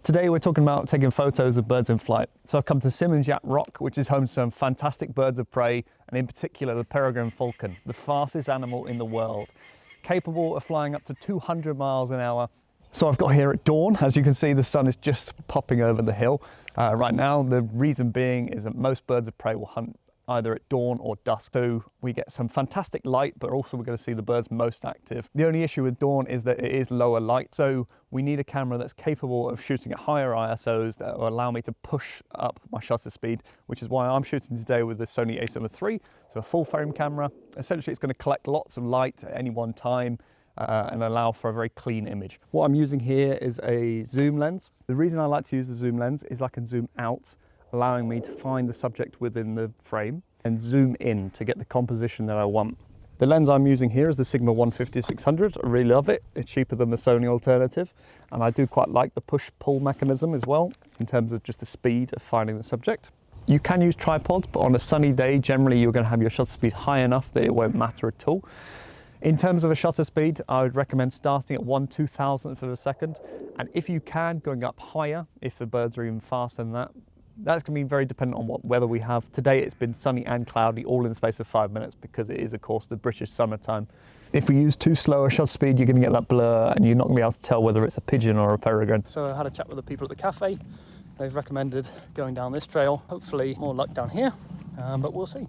Today we're talking about taking photos of birds in flight. So I've come to Symonds Yat Rock, which is home to some fantastic birds of prey, and in particular the peregrine falcon, the fastest animal in the world, capable of flying up to 200 miles an hour. So I've got here at dawn. As you can see, the sun is just popping over the hill. Right now, the reason being is that most birds of prey will hunt either at dawn or dusk. So we get some fantastic light, but also we're going to see the birds most active. The only issue with dawn is that it is lower light. So we need a camera that's capable of shooting at higher ISOs that will allow me to push up my shutter speed, which is why I'm shooting today with the Sony a7 III. So a full frame camera. Essentially, it's going to collect lots of light at any one time and allow for a very clean image. What I'm using here is a zoom lens. The reason I like to use the zoom lens is I can zoom out, allowing me to find the subject within the frame and zoom in to get the composition that I want. The lens I'm using here is the Sigma 150-600. I really love it. It's cheaper than the Sony alternative, and I do quite like the push-pull mechanism as well in terms of just the speed of finding the subject. You can use tripods, but on a sunny day, generally you're going to have your shutter speed high enough that it won't matter at all. In terms of a shutter speed, I would recommend starting at 1/2000th of a second, and if you can, going up higher if the birds are even faster than that. That's going to be very dependent on what weather we have. Today it's been sunny and cloudy all in the space of 5 minutes because it is, of course, the British summertime. If we use too slow a shutter speed, you're going to get that blur and you're not going to be able to tell whether it's a pigeon or a peregrine. So I had a chat with the people at the cafe. They've recommended going down this trail. Hopefully more luck down here, but we'll see.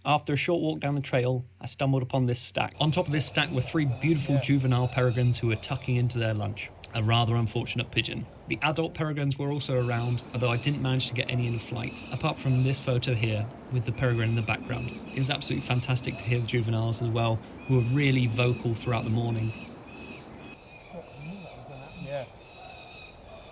After a short walk down the trail, I stumbled upon this stack. On top of this stack were 3 beautiful juvenile peregrines who were tucking into their lunch. A rather unfortunate pigeon. The adult peregrines were also around, although I didn't manage to get any in flight, apart from this photo here with the peregrine in the background. It was absolutely fantastic to hear the juveniles as well, who were really vocal throughout the morning.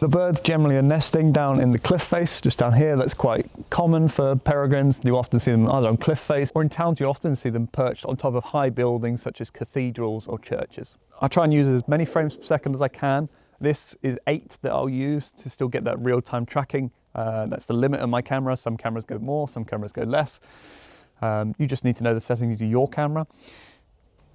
The birds generally are nesting down in the cliff face, just down here. That's quite common for peregrines. You often see them either on cliff face, or in towns you often see them perched on top of high buildings such as cathedrals or churches. I try and use as many frames per second as I can. This is 8 that I'll use to still get that real-time tracking. That's the limit of my camera. Some cameras go more, some cameras go less. You just need to know the settings of your camera.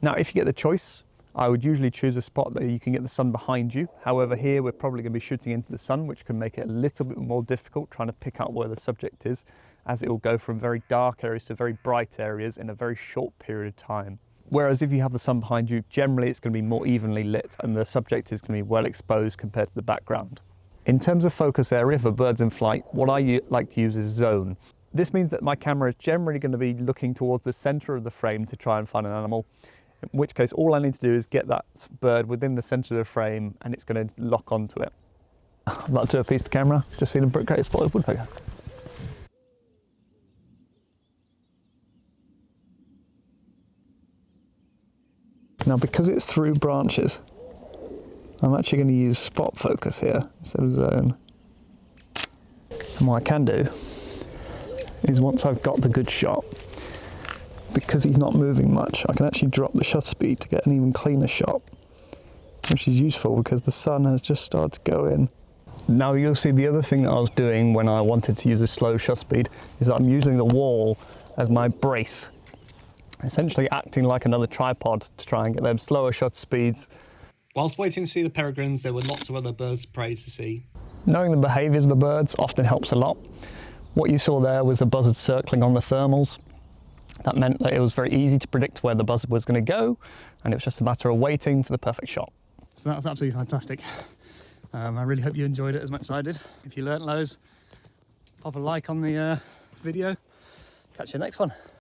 Now, if you get the choice, I would usually choose a spot that you can get the sun behind you. However, here we're probably going to be shooting into the sun, which can make it a little bit more difficult trying to pick out where the subject is, as it will go from very dark areas to very bright areas in a very short period of time. Whereas if you have the sun behind you, generally it's going to be more evenly lit and the subject is going to be well exposed compared to the background. In terms of focus area for birds in flight, what I like to use is zone. This means that my camera is generally going to be looking towards the center of the frame to try and find an animal, in which case all I need to do is get that bird within the center of the frame and it's going to lock onto it. I'd like to do a piece of camera, just seen a great spotted woodpecker. Now, because it's through branches, I'm actually going to use spot focus here instead of zone. And what I can do is, once I've got the good shot, because he's not moving much, I can actually drop the shutter speed to get an even cleaner shot, which is useful because the sun has just started to go in. Now you'll see the other thing that I was doing when I wanted to use a slow shutter speed is that I'm using the wall as my brace, essentially acting like another tripod to try and get them slower shutter speeds. Whilst waiting to see the peregrines, there were lots of other birds of prey to see. Knowing the behaviours of the birds often helps a lot. What you saw there was a buzzard circling on the thermals. That meant that it was very easy to predict where the buzzard was going to go, and it was just a matter of waiting for the perfect shot. So that was absolutely fantastic. I really hope you enjoyed it as much as I did. If you learnt loads, pop a like on the video. Catch you next one.